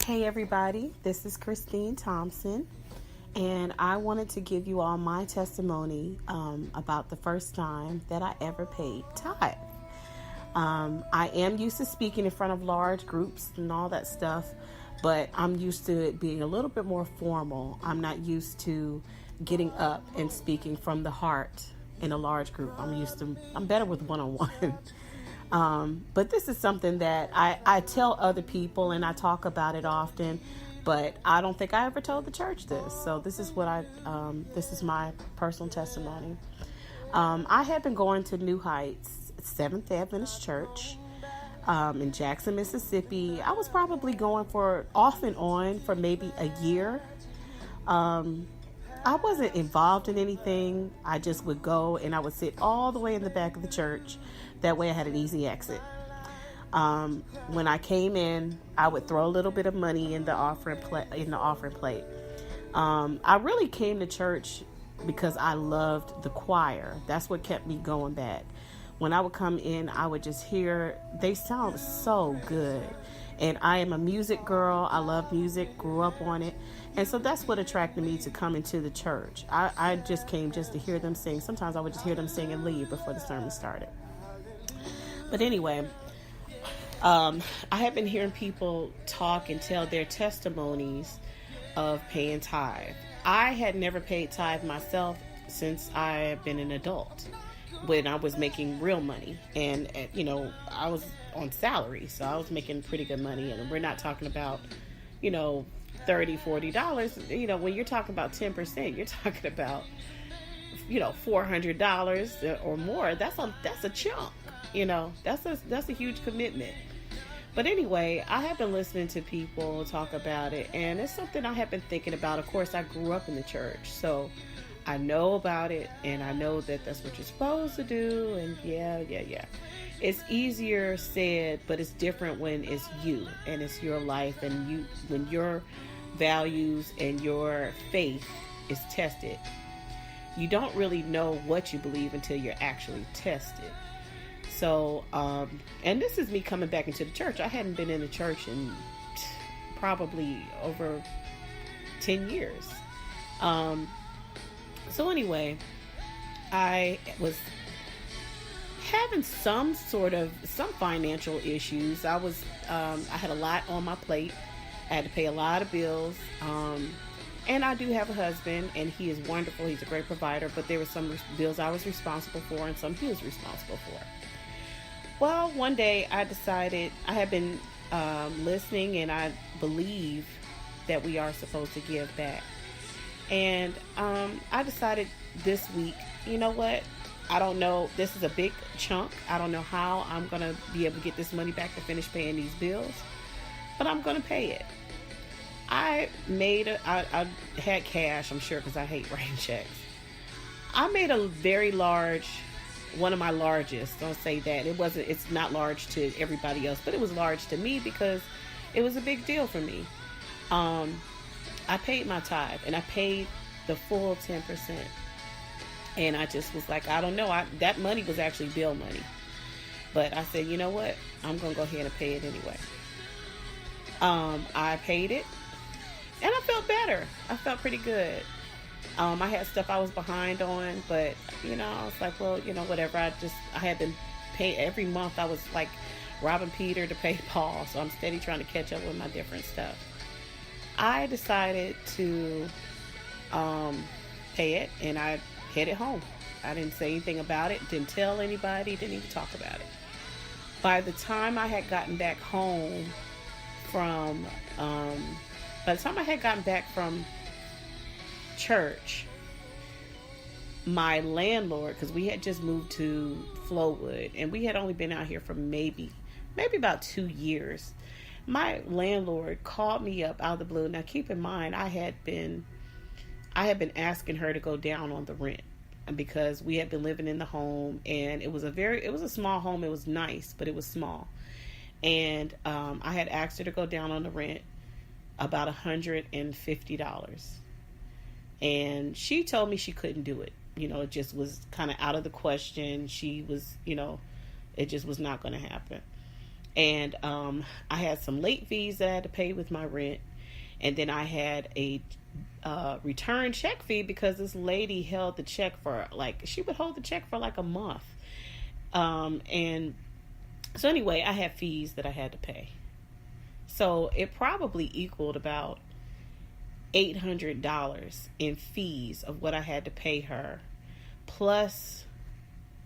Hey everybody, this is Christine Thompson, and I wanted to give you all my testimony about the first time that I ever paid tithe. I am used to speaking in front of large groups and all that stuff, but I'm used to it being a little bit more formal. I'm not used to getting up and speaking from the heart in a large group. I'm better with one-on-one. But this is something that I tell other people and I talk about it often, but I don't think I ever told the church this. So this is this is my personal testimony. I had been going to New Heights Seventh Adventist Church, in Jackson, Mississippi. I was probably going for off and on for maybe a year. I wasn't involved in anything. I just would go and I would sit all the way in the back of the church. That way I had an easy exit. When I came in, I would throw a little bit of money in the offering plate. I really came to church because I loved the choir. That's what kept me going back. When I would come in, I would just hear, they sound so good. And I am a music girl. I love music, grew up on it. And so that's what attracted me to come into the church. I just came just to hear them sing. Sometimes I would just hear them sing and leave before the sermon started. But anyway, I have been hearing people talk and tell their testimonies of paying tithe. I had never paid tithe myself since I have been an adult, when I was making real money. And I was on salary, so I was making pretty good money. And we're not talking about, $30, $40. When you're talking about 10%, you're talking about, $400 or more. That's a chunk. That's a huge commitment. But anyway, I have been listening to people talk about it, and it's something I have been thinking about. Of course, I grew up in the church, so I know about it, and I know that that's what you're supposed to do, and yeah. It's easier said, but it's different when it's you, and it's your life, and when your values and your faith is tested. You don't really know what you believe until you're actually tested. So, and this is me coming back into the church. I hadn't been in the church in probably over 10 years. So anyway, I was having some financial issues. I had a lot on my plate. I had to pay a lot of bills. And I do have a husband, and he is wonderful. He's a great provider, but there were some bills I was responsible for and some he was responsible for. Well, one day I decided, I had been listening, and I believe that we are supposed to give back. And I decided this week, you know what? I don't know. This is a big chunk. I don't know how I'm going to be able to get this money back to finish paying these bills, but I'm going to pay it. I had cash, I'm sure, because I hate writing checks. I made a very large, one of my largest, don't say that. It's not large to everybody else, but it was large to me because it was a big deal for me. I paid my tithe, and I paid the full 10%. And I just was like, I don't know. That money was actually bill money. But I said, you know what? I'm going to go ahead and pay it anyway. I paid it, and I felt better. I felt pretty good. I had stuff I was behind on, but, I was like, well, whatever. I had been paying every month. I was like robbing Peter to pay Paul. So I'm steady trying to catch up with my different stuff. I decided to pay it, and I headed home. I didn't say anything about it, didn't tell anybody, didn't even talk about it. By the time I had gotten back home from church, my landlord, because we had just moved to Flowood, and we had only been out here for maybe about 2 years. My landlord called me up out of the blue. Now, keep in mind, I had been asking her to go down on the rent because we had been living in the home, and it was a small home. It was nice, but it was small. And I had asked her to go down on the rent about $150. And she told me she couldn't do it. It just was kind of out of the question. She was, it just was not going to happen. And I had some late fees that I had to pay with my rent. And then I had a return check fee because this lady held the check for she would hold the check for like a month. And so anyway, I had fees that I had to pay. So it probably equaled about $800 in fees of what I had to pay her, plus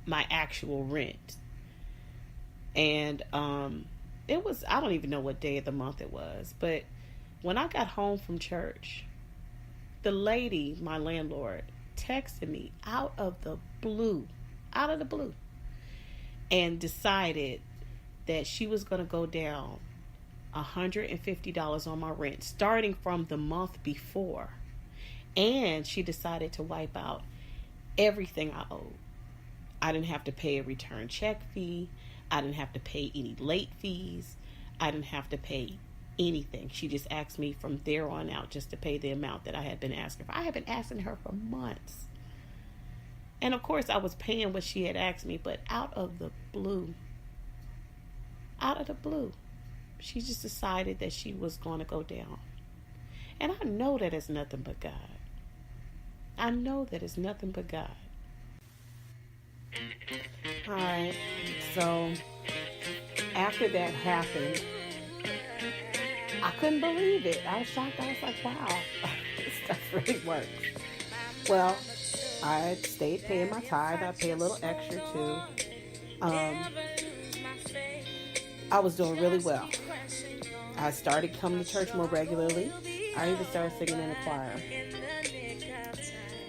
my actual rent. And it was, I don't even know what day of the month it was, but when I got home from church, the lady, my landlord, texted me out of the blue, and decided that she was going to go down $150 on my rent starting from the month before. And she decided to wipe out everything I owed. I didn't have to pay a return check fee. I didn't have to pay any late fees. I didn't have to pay anything. She just asked me from there on out just to pay the amount that I had been asking for. I had been asking her for months. And of course I was paying what she had asked me, but out of the blue, she just decided that she was going to go down. And I know that is nothing but God. I know that is nothing but God. Alright, so after that happened, I couldn't believe it. I was shocked. I was like, wow, this stuff really works. Well, I stayed paying my tithe. I pay a little extra too. I was doing really well. I started coming to church more regularly. I even started singing in the choir.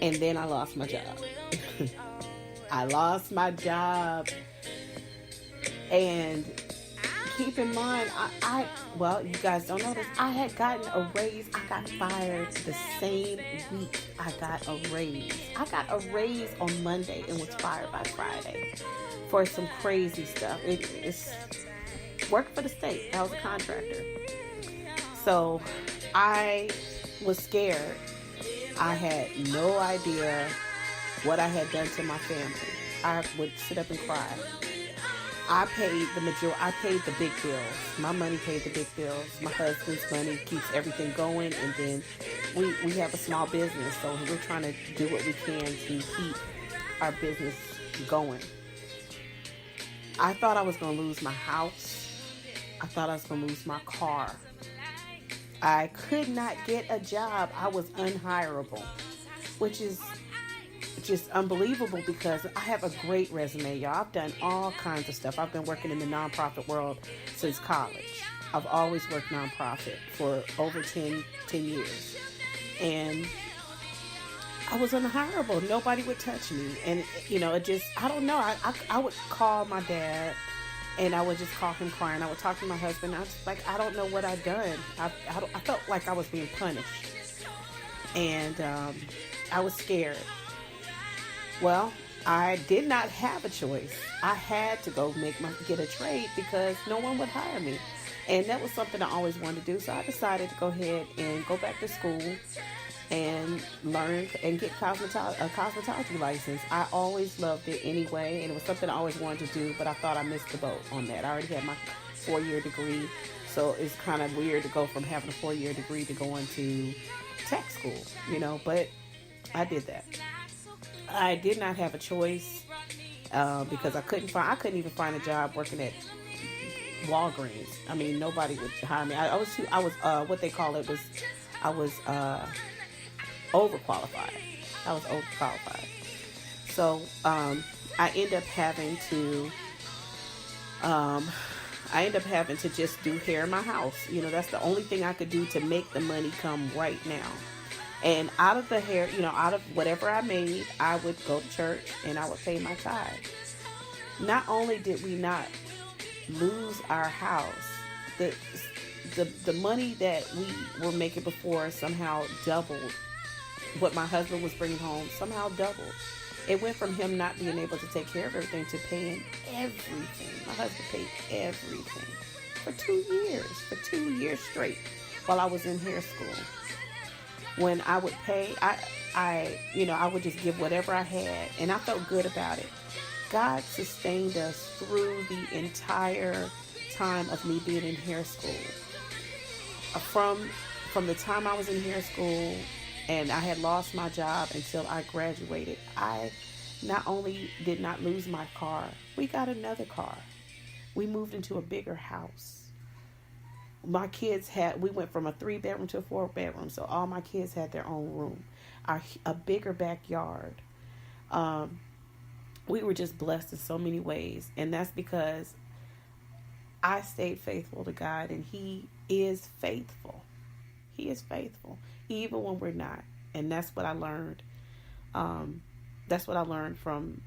And then I lost my job. I lost my job. And keep in mind, well, you guys don't know this. I had gotten a raise. I got fired the same week I got a raise. I got a raise on Monday and was fired by Friday for some crazy stuff. It's worked for the state. I was a contractor. So I was scared. I had no idea what I had done to my family. I would sit up and cry. I paid the big bills. My money paid the big bills. My husband's money keeps everything going, and then we have a small business, so we're trying to do what we can to keep our business going. I thought I was going to lose my house. I thought I was going to lose my car. I could not get a job. I was unhireable, which is just unbelievable because I have a great resume, y'all. I've done all kinds of stuff. I've been working in the nonprofit world since college. I've always worked nonprofit for over 10 years. And I was unhireable. Nobody would touch me. And, it just, I don't know. I would call my dad and I would just call him crying. I would talk to my husband. I was like, I don't know what I've done. I felt like I was being punished. And I was scared. Well, I did not have a choice. I had to go get a trade because no one would hire me. And that was something I always wanted to do. So I decided to go ahead and go back to school and learn and get a cosmetology license. I always loved it anyway, and it was something I always wanted to do, but I thought I missed the boat on that. I already had my 4-year degree, so it's kind of weird to go from having a 4-year degree to going to tech school, but I did that. I did not have a choice because I couldn't even find a job working at Walgreens. I mean, nobody would hire me. I was what they call it was, I was overqualified. So I end up having to just do hair in my house. That's the only thing I could do to make the money come right now. And out of the hair, out of whatever I made, I would go to church and I would pay my tithe. Not only did we not lose our house, the money that we were making before somehow doubled. What my husband was bringing home somehow doubled. It went from him not being able to take care of everything to paying everything. My husband paid everything for 2 years straight while I was in hair school. When I would pay, I would just give whatever I had, and I felt good about it. God sustained us through the entire time of me being in hair school. From the time I was in hair school and I had lost my job until I graduated, I not only did not lose my car, we got another car. We moved into a bigger house. We went from a 3-bedroom to a 4-bedroom, so all my kids had their own room, a bigger backyard. We were just blessed in so many ways, and that's because I stayed faithful to God, and He is faithful. He is faithful, even when we're not, and that's what I learned. That's what I learned from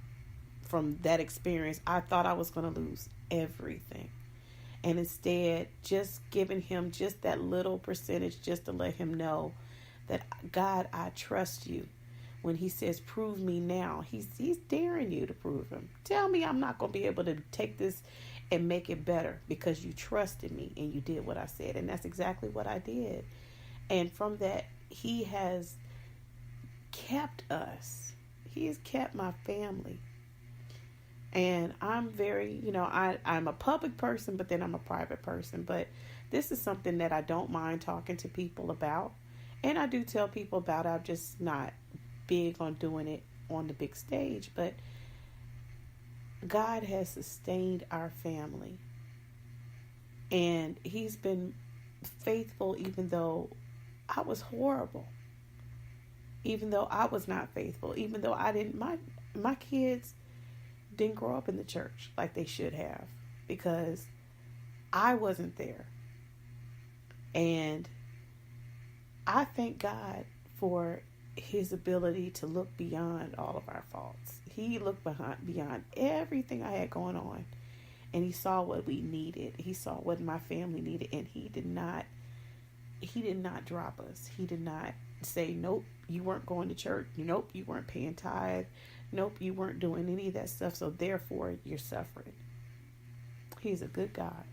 that experience. I thought I was going to lose everything. And instead, just giving Him just that little percentage just to let Him know that, God, I trust you. When He says, prove me now, He's daring you to prove Him. Tell me I'm not going to be able to take this and make it better because you trusted me and you did what I said. And that's exactly what I did. And from that, He has kept us. He has kept my family. And I'm very, I'm a public person, but then I'm a private person. But this is something that I don't mind talking to people about. And I do tell people about it. I'm just not big on doing it on the big stage. But God has sustained our family. And He's been faithful even though I was horrible. Even though I was not faithful. Even though my kids didn't grow up in the church like they should have, because I wasn't there. And I thank God for His ability to look beyond all of our faults. He looked beyond everything I had going on, and He saw what we needed. He saw what my family needed, and He did not drop us. He did not say, nope, you weren't going to church. Nope, you weren't paying tithe. Nope, you weren't doing any of that stuff, so therefore you're suffering. He's a good God.